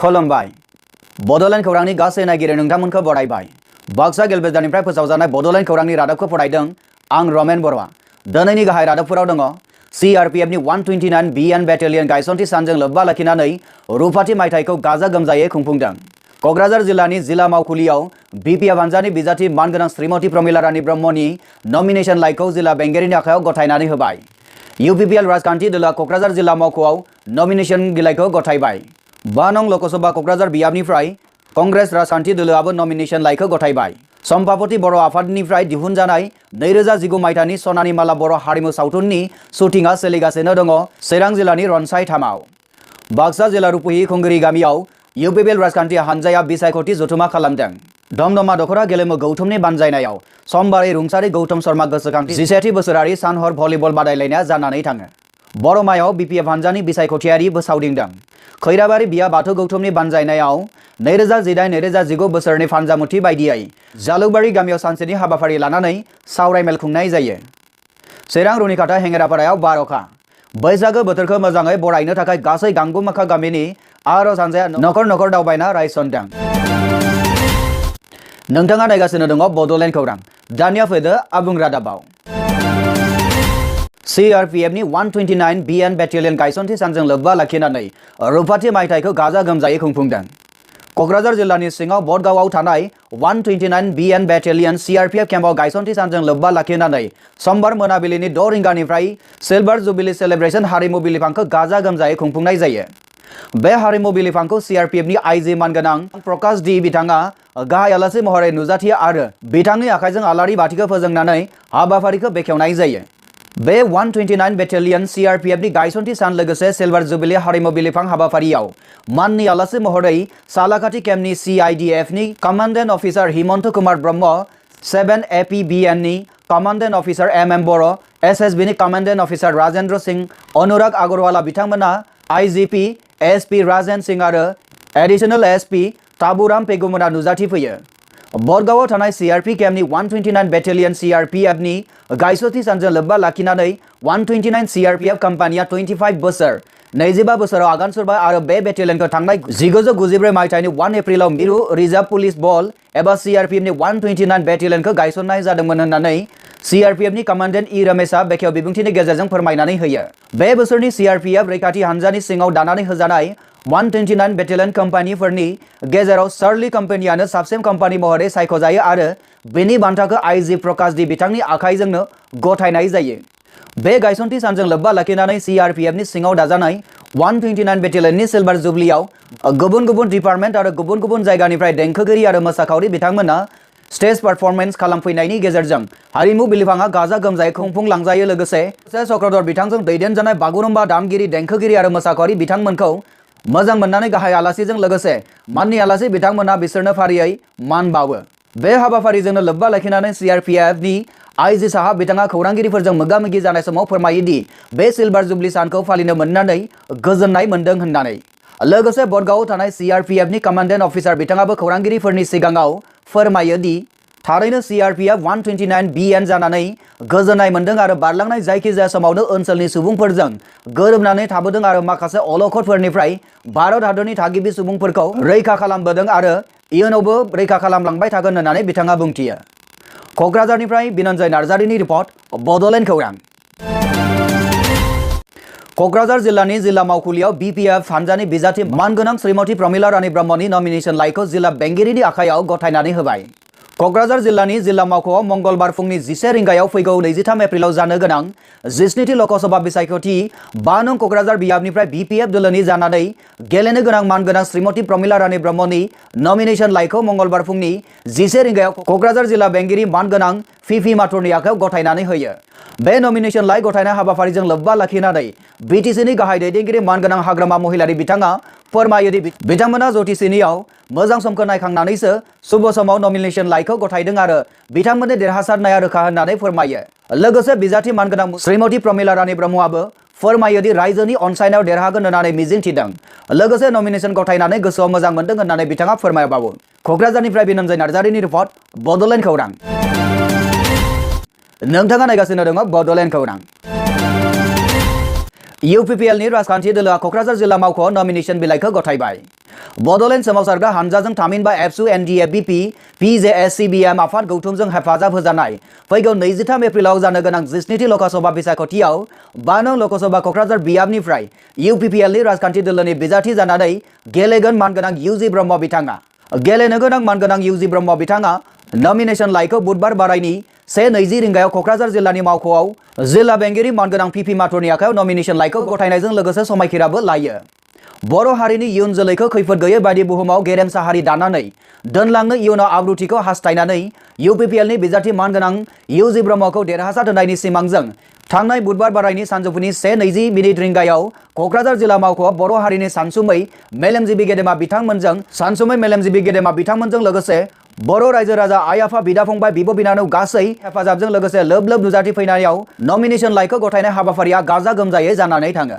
खुलुमबाय बड'लेण्ड खौरांनि गासै नायगिरि नोंथांमोनखौ बरायबाय बाक्सा गेलबेजानिफ्राय फोसावजानाय बड'लेण्ड खौरांनि रादाबखौ फरायदों आं रमेन बर'आ दिनैनि गाहाय रादाबफोराव दङ CRPFनि 129 BN बेटेलियन गायसनथि सानजों लोब्बा लाखिनानै रुपाथि मायथाइखौ गाजा गोमजायै खुंफुंदों क'क्राझार जिल्लानि जिल्ला मावखुलियाव BPF हानजानि बिजाथि मानगोनां श्रीमती प्रमिला रानी ब्रह्मनि नमिनेशन लाइखौ जिल्ला बेंगिरिनि आखायाव गथायनानै होबाय UPPL राजखान्थि दोलोआ क'क्राझार जिल्ला मावख'आव नमिनेशन बिलाइखौ गथायबाय 5 नं लकसभा क'क्राझार बियाबनिफ्राय कंग्रेस राजखान्थि दोलोआबो नमिनेशन लाइखौ गथायबाय सम्पापति बर' आफादनिफ्राय दिहुनजानाय 2019 मायथाइनि सनानि माला बर' हारिमु सावथुननि शुटिंआ सोलिगासिनो दङ चिरां जिल्लानि रनसाय थामाव बाक्सा जिल्ला रुपुहि खुंगिरि गामियाव UPPL राजखान्थि हानजाया बिसायख'थि जथुमा खालामदों दमदमा दख'रा गेलेमु गौथुमनि बानजायनायाव समबारै रुंसारि गौतम शर्मा गोसोखांथि 17थि बोसोरारि सानहर भलिबल बादायलायनाया जानानै थाङो बर'मायाव BPF हानजानि बिसायख'थियारि बोसावदिंदों खैराबारि बिया बाथौ गौथुमनि बानजायनायाव 2018-2019 बोसोरनि फानजामुथि बायदियै जालुकबारि गामियाव सानसेनि हाबाफारि लानानै सावरायमेल खुंनाय जायो चिरां रुनिखाता हेंगेरापारायाव बार अखा बैसागो बोथोरखौ मोजाङै बरायनो थाखाय गासै गांगुमाखा गामिनि आर'ज हानजाया नखर नखर दावबायना रायसनदों नोंथाङा नायगासिनो दङ बड'लेण्ड खौरां दानिया फैदो आबुं रादाबाव CRPFनि 129 BN बेटेलियन गायसनथि सानजों लोब्बा लाखिनानै रुपाथि मायथाइखौ गाजा गोमजायै खुंफुंदों क'क्राझार जिल्लानि सिङाव बडगावआव थानाय 129 BN बेटेलियन CRPF केम्पआव गायसनथि सानजों लोब्बा लाखिनानै समबार मोनाबिलिनि 6 रिंगानिफ्राय सिलभार जुबिली सेलेब्रेशन हारिमु बिलिफांखौ गाजा गोमजायै खुंफुंनाय जायो बे हारिमु बिलिफांखौ CRPFनि आइजि मानगोनां प्रकाश डी बिथाङा गाहाय आलासि महरै नुजाथियो आरो बिथांनि आखाइजों आलारि बाथिखौ फोजोंनानै हाबाफारिखौ बेखेवनाय जायो बे 129 बेटेलियन CRPFनि गायसनथि सान लोगोसे सिलभार जुबिली हारिमु बिलिफां हाबाफारियाव माननि आलासि महरै सालाकाथि केम्पनि CIDFनि कमान्डेन्ट अफिसार हिमन्त कुमार ब्रह्म 7 APBNनि कमान्डेन्ट अफिसार MM बर' SSBनि कमान्डेन्ट अफिसार राजेन्द्र सिंह अनुराग अगरवाला बिथांमोना IGP SP राजेन सिंह आरो एडिशनेल SP ताबुराम पेगुमोना नुजाथि फैयो बडगावआव थानाय CRP केम्पनि 129 बेटेलियन CRPFनि गायसनथि सानजों लोब्बा लाखिनानै 129 CRPF कम्पानिया 25 बोसोर 25 बोसोराव आगान सुरबाय आरो बे बेटेलियनखौ थांनाय 1993 मायथाइनि 1 एप्रिलाव मिरु रिजार्भ पुलिस बल एबा CRPFनि 129 बेटेलियनखौ गायसननाय जादोंमोन होननानै CRPFनि कमान्डेन्ट E रमेशआ बेखेव बिबुंथिनि गेजेरजों फोरमायनानै होयो बे बोसोरनि CRPF रैखाथि हानजानि सिङाव दानानै होजानाय 129 बेटेलियन कम्पानिफोरनि गेजेराव सार्ली कम्पानियानो साबसिन कम्पानि महरै सायख'जायो आरो बेनि बान्थाखौ आइजि प्रकाश डी बिथांनि आखाइजोंनो गथायनाय जायो बे गायसनथि सानजों लोब्बा लाखिनानै CRPFनि सिङाव दाजानाय 129 बेटेलियननि सिलभार जुबलियाव गुबुन गुबुन डिपार्टमेन्ट आरो गुबुन गुबुन जायगानिफ्राय देंखोगिरि आरो मोसाखावरि बिथांमोना स्टेज पारफर्मेन्स खालामफैनायनि गेजेरजों हारिमु बिलिफाङा गाजा गोमजायै खुंफुंलांजायो लोगोसे चक्रधर बिथांजों दैदेनजानाय बागुरुम्बा दामगिरि देंखोगिरि आरो मोसाखावरि बिथांमोनखौ मोजां मोननानै गाहाय आलासिजों लोगोसे माननि आलासि बिथांमोना बिसोरनो फारियै मान बावो बे हाबाफारिजोंनो लोब्बा लाखिनानै CRPFनि आइजि साहाब बिथाङा खौरांगिरिफोरजों मोगा-मोगि जानाय समाव फोरमायोदि बे सिलभार जुबली सानखौ फालिनो मोननानै गोजोननाय मोन्दों होननानै लोगोसे बडगावआव थानाय CRPFनि कमान्डेन्ट अफिसार बिथाङाबो खौरांगिरिफोरनि सिगाङाव फोरमायोदि थारैनो CRPF 129 BN जानानै गोजोननाय मोन्दों आरो बारलांनाय जायखिजाया समावनो ओनसोलनि सुबुंफोरजों गोरोबनानै थाबोदों आरो माखासे अलखदफोरनिफ्राय भारत हादरनि थागिबि सुबुंफोरखौ रैखा खालामबोदों आरो इयुनावबो रैखा खालामलांबाय थागोन होननानै बिथाङा बुंथियो क'क्राझारनिफ्राय बिनन्जय नार्जारिनि रिपर्ट बड'लेण्ड खौरां क'क्राझार जिल्लानि जिल्ला मावखुलियाव BPF हानजानि बिजाथि मानगोनां श्रीमती प्रमिला रानी ब्रह्मनि नमिनेशन लाइखौ जिल्ला बेंगिरिनि आखायाव गथायनानै होबाय क'क्राझार जिल्लानि जिल्ला मावख'आव मंगलबार फुंनि 11 रिंगायाव फैगौ 23 एप्रिलाव जानो गोनां 17थि लकसभा बिसायख'थि 5 नं क'क्राझार बियाबनिफ्राय BPF दोलोनि जानानै गेलेनो गोनां मानगोनां श्रीमती प्रमिला रानी ब्रह्मनि नमिनेशन लाइखौ मंगलबार फुंनि 11 रिंगायाव क'क्राझार जिल्ला बेंगिरि मानगोनां PP माथुरनि आखायाव गथायनानै होयो बे नमिनेशन लाइ गथायनाय हाबाफारिजों लोब्बा लाखिनानै BTCनि गाहाय दैदेनगिरि मानगोनां हाग्रामा महिलारि बिथाङा फोरमायोदि बिथांमोना जटिसिनियाव मोजां समखौ नायखांनानैसो शुभ समाव नमिनेशन लाइखौ गथायदों आरो बिथांमोननि देरहासारनाया रोखा होननानै फोरमायो लोगोसे बिजाथि मानगोनां श्रीमती प्रमिला रानी ब्रह्मआबो फोरमायोदि रायजोनि अनसायनायाव देरहागोन होननानै मिजिंथिदों लोगोसे नमिनेशन गथायनानै गोसोआव मोजां मोनदों होननानै बिथाङा फोरमायबावो क'क्राझारनिफ्राय बिनन्जय नार्जारिनि रिपर्ट बड'लेण्ड खौरां नोंथाङा नायगासिनो दङ बड'लेण्ड खौरां UPPLनि राजखान्थि दोलोआ क'क्राझार जिल्ला मावख'आव नमिनेशन बिलाइखौ गथायबाय बड'लेण्ड सोमावसारग्रा हानजाजों थामहिनबा एबसु एनडिएफबिपि पिजेएससिबिएम आफाद गौथुमजों हेफाजाब होजानाय फैगौ 23 एप्रिलाव जानो गोनां 17थि लकसभा बिसायख'थियाव 5 नं लकसभा क'क्राझार बियाबनिफ्राय इउपिपिएलनि राजखान्थि दोलोनि बिजाथि जानानै गेलेगोन मानगोनां इउजि ब्रह्म बिथाङा। गेलेनो गोनां मानगोनां इउजि ब्रह्म बिथाङा नमिनेशन लाइखौ बुधबार बारायनि 1:20 रिंगायाव क'क्राझार जिल्लानि मावख'आव जिल्ला बेंगिरि मानगोनां पिपि माथुरनि आखायाव नमिनेशन लाइखौ गथायनायजों लोगोसे समायखिराबो लायो। बर' हारिनि इयुन जोलैखौ खैफोद गैयै बायदि बुहुमाव गेरेमसा हारि दानानै दोनलांनो इयुनाव आब्रुथिखौ हास्थायनानै इउपिपिएलनि बिजाथि मानगोनां इउजि ब्रह्मखौ देरहासार होनायनि सिमांजों थांनाय बुधबार बारायनि सानजौफुनि 1:20 रिंगायाव क'क्राझार जिल्ला मावख'आव बर' हारिनि सानसुमै मेलेमजिबि गेदेमा बिथांमोनजों लोगोसे बर' रायजो राजा आइ आफा बिदा फंबाय बिब' बिनानाव गासै हेफाजाबजों लोगोसे लोब लोब नुजाथि फैनायाव नमिनेशन लाइखौ गथायनाय हाबाफारिया गाजा गोमजायै जानानै थाङो।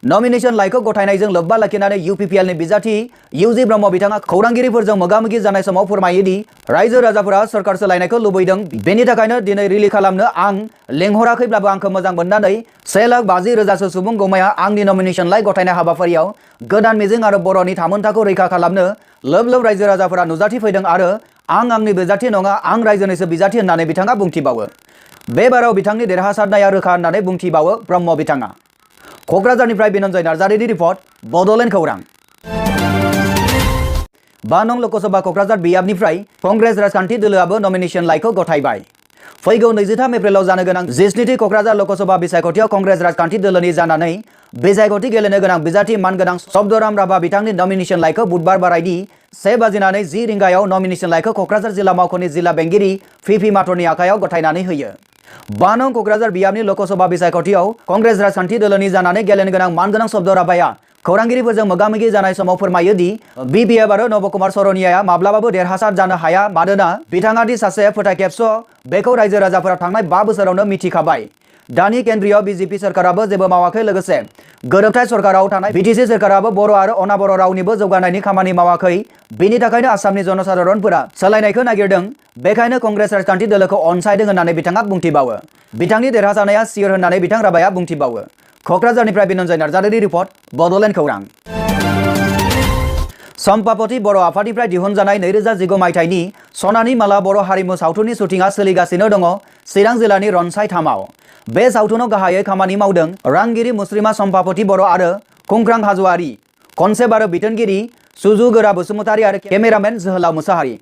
नमिनेशन लाइखौ गथायनायजों लोब्बा लाखिनानै इउपिपिएलनि बिजाथि इउजि ब्रह्म बिथाङा खौरांगिरिफोरजों मोगा-मोगि जानाय समाव फोरमायोदि रायजो राजाफोरा सरकार सोलायनायखौ लुबैदों, बेनि थाखायनो दिनै रिलि खालामनो आं लेंहराखैब्लाबो आंखौ मोजां मोननानै 1,50,000 सुबुं गमाया आंनि नमिनेशन लाइ गथायनाय हाबाफारियाव गोदान मिजिं आरो बर'नि थामोनथाखौ रैखा खालामनो लोब लोब रायजो राजाफोरा नुजाथि फैदों आरो आं आंनि बिजाथि नङा, आं रायजोनिसो बिजाथि होननानै बिथाङा बुंथिबावो। बे बाराव बिथांनि देरहासारनाया रोखा होननानै बुंथिबावो ब्रह्म बिथाङा। क'क्राझारनिफ्राय बिनन्जय नार्जारिनि रिपर्ट, बड'लेण्ड खौरां। 5 नं लकसभा क'क्राझार बियाबनिफ्राय कंग्रेस राजखान्थि दोलोआबो नमिनेशन लाइखौ गथायबाय। फैगौ 23 एप्रिलाव जानो गोनां 17थि क'क्राझार लकसभा बिसायख'थियाव कंग्रेस राजखान्थि दोलोनि जानानै बिसायख'थि गेलेनो गोनां बिजाथि मानगोनां शब्दराम राभा बिथांनि नमिनेशन लाइखौ बुधबार बारायनि 1:10 रिंगायाव नमिनेशन लाइखौ क'क्राझार जिल्ला मावख'नि जिल्ला बेंगिरि पिपि माथुरनि आखायाव गथायनानै होयो। 5 नं क'क्राझार बियाबनि लकसभा बिसायख'थियाव कंग्रेस राजखान्थि दोलोनि जानानै गेलेनो गोनां मानगोनां शब्दराभाया खौरांगिरिफोरजों मोगा-मोगि जानाय समाव फोरमायोदि बिपिएफ आरो नबकुमार सरनियाया माब्लाबाबो देरहासार जानो हाया, मानोना बिथाङा दि सासे फोथायखेबस' बेखौ रायजो राजाफोरा थांनाय 5 बोसोरावनो मिथिखाबाय। दानि केन्द्रीय बिजेपि सरकाराबो जेबो मावाखै, लोगोसे गोरोबथाय सरकाराव थानाय बिटिसि सरकाराबो बर' आरो अनाबर' रावनिबो जौगानायनि खामानि मावाखै। बिनि थाखायनो आसामनि जनसाधारणफोरा सोलायनायखौ नागिरदों, बेखायनो कंग्रेस राजखान्थि दोलोखौ अनसायदों होननानै बिथाङा बुंथिबावो। बिथांनि देरहासारनाया सियर होननानै बिथां राभाया बुंथिबावो। क'क्राझारनिफ्राय बिनन्जय नार्जारिनि रिपर्ट, बड'लेण्ड खौरां। सम्पापति बर' आफादनिफ्राय दिहुनजानाय 2019 मायथाइनि सनानि माला बर' हारिमु सावथुननि शुटिंआ सोलिगासिनो दङ चिरां जिल्लानि रनसाय 3आव। बे सावथुनाव गाहायै खामानि मावदों रांगिरि मुस्रिमा सम्पापति बर' आरो खुंख्रां हाज'वारि, कनसेप्ट आरो बिथोनगिरि सुजुगोरा बसुमतारि आरो केमेरामेन जोहोलाव मुसाहारि।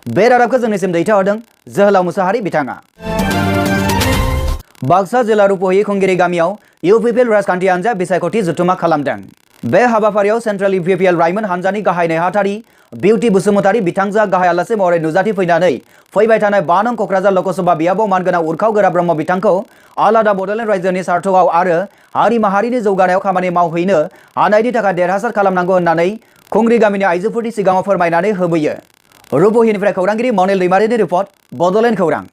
बे रादाबखौ जोंनिसिम दैथायहरदों जोहोलाव मुसाहारि बिथाङा। बाक्सा जिल्ला रुपहि खुंगिरि गामियाव इउपिपिएल राजखान्थि हान्जाया बिसायख'थि जथुमा खालामदों। बे हाबाफारियाव सेन्ट्रेल इउपिपिएल लाइमोन हान्जानि गाहाय नेहाथारि बिउटि बसुमतारि बिथांजोआ गाहाय आलासि महरै नुजाथि फैनानै फैबाय थानाय 5 नं क'क्राझार लकसभा बियाबाव मानगोनां उरखाव गोरा ब्रह्म बिथांखौ आलादा बड'लेण्ड रायजोनि सार्थआव आरो हारि माहारिनि जौगानायाव खामानि मावहैनो हानायनि थाखाय देरहासार खालामनांगौ होननानै खुंग्रि गामिनि आइजोफोरनि सिगाङाव फोरमायनानै होबोयो। रुपहिनिफ्राय खौरांगिरि मनिल दैमारिनि रिपर्ट, बड'लेण्ड खौरां।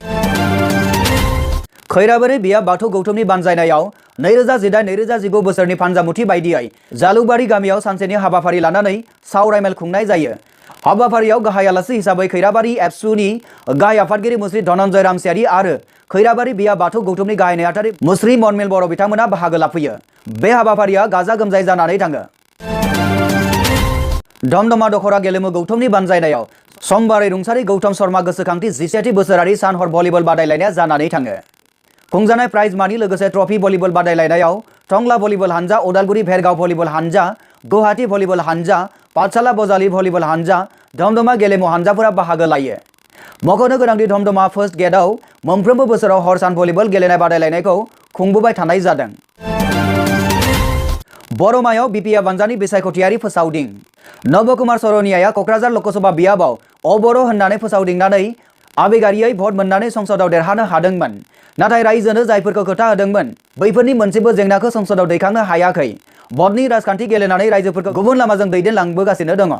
खैराबारि बियाब बाथौ गौथुमनि बानजायनायाव 2018-2019 बोसोरनि फानजामुथि बायदियै जालुकबारि गामियाव सानसेनि हाबाफारि लानानै सावरायमेल खुंनाय जायो। हाबाफारियाव गाहाय आलासि हिसाबै खैराबारि एबसुनि गाहाय आफादगिरि मुस्रि धनन्जय रामसियारि आरो खैराबारि बियाब बाथौ गौथुमनि गाहाय नेहाथारि मुस्रि मनमिल बर' बिथांमोना बाहागो लाफैयो। बे हाबाफारिया गाजा गोमजायै जानानै थाङो। दमदमा दख'रा गेलेमु गौथुमनि बानजायनायाव समबारै रुंसारि गौतम शर्मा गोसोखांथि 17थि बोसोरारि सान हर भलिबल बादायलायनाया जानानै थाङो। खुंजानाय प्राइज मानि लोगोसे ट्रफी भलिबल बादायलायनायाव टंला भलिबल हानजा, उदालगुरि भेरगाव भलिबल हानजा, गुवाहाटी भलिबल हानजा, पाठशाला बजालि भलिबल हानजा, दमदमा गेलेमु हानजाफोरा बाहागो लायो। मख'नो गोनांदि दमदमा फार्स्ट गेटआव मोनफ्रोमबो बोसोराव हर सान भलिबल गेलेनाय बादायलायनायखौ खुंबोबाय थानाय जादों। बरमायाव बिपिएफ हानजानि बिसायख'थियारि फोसावदिं। नबकुमार सरनियाया क'क्राझार लकसभा बियाबाव अबर' होननानै फोसावदिंनानै आबेगारियै भट मोननानै संसदआव देरहानो हादोंमोन। नाथाय रायजोनो जायफोरखौ खोथा होदोंमोन बैफोरनि मोनसेबो जेंनाखौ संसदआव दैखांनो हायाखै। भटनि राजखान्थि गेलेनानै रायजोफोरखौ गुबुन लामाजों दैदेनलांबोगासिनो दङ।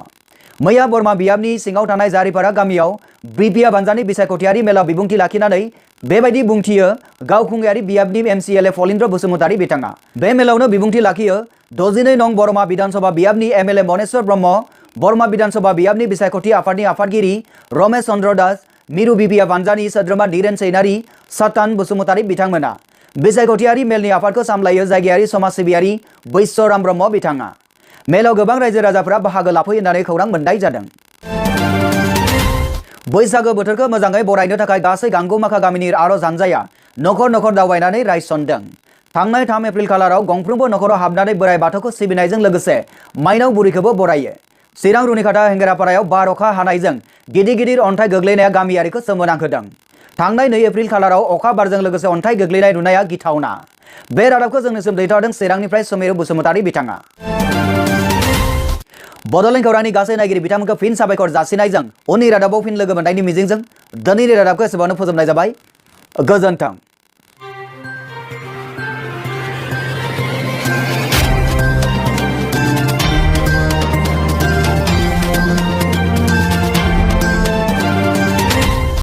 मैया बरमा बियाबनि सिङाव थानाय जारिपारा गामियाव बिपिएफ हानजानि बिसायख'थियारि मेलाव बिबुंथि लाखिनानै बेबायदि बुंथियो गावखुंगायारि बियाबनि एमसिएलए फलिन्द्र बसुमतारि बिथाङा। बे मेलावनो बिबुंथि लाखियो 62 नं बरमा विधानसभा बियाबनि एमएलए मनेश्वर ब्रह्म, बरमा विधानसभा बियाबनि बिसायख'थि आफादनि आफादगिरि रमेश चन्द्र दास, मिरु बिपिएफ हानजानि सोद्रोमा धीरेन सैनारि, सतान बसुमतारि बिथांमोना। बिसायख'थियारि मेलनि आफादखौ सामलायो जायगायारि समाज सिबियारि बैश्यराम ब्रह्म बिथाङा। मेलाव गोबां रायजो राजाफोरा बाहागो लाफैयो होननानै खौरां मोननाय जादों। बैसागो बोथोरखौ मोजाङै बरायनो थाखाय गासै गांगौमाखा गामिनि आर'ज हानजाया नखर नखर दावबायनानै रायसनदों। थांनाय 3 एप्रिल खालाराव गंफ्रोमबो नखराव हाबनानै बोराइ बाथौखौ सिबिनायजों लोगोसे माइनाव बुरैखौबो बरायो। चिरां रुनिखाता हेंगेरापारायाव बार अखा हानायजों गिदिर गिदिर अन्थाइ गोग्लैनाया गामियारिखौ सोमोनांहोदों। थांनाय 2 एप्रिल खालाराव अखा बारजों लोगोसे अन्थाइ गोग्लैनाय नुनाया गिथावना। बे रादाबखौ जोंनिसिम दैथायहरदों चिरांनिफ्राय समिर बसुमतारी बिथाङा। बड'लेण्ड खौरांनि गासै नायगिरि बिथांमोनखौ फिन साबायखर जासिनायजों उननि रादाबाव फिन लोगो मोननायनि मिजिंजों दिनैनि रादाबखौ एसेबांनो फोजोबनाय जाबाय। गोजोन्थों।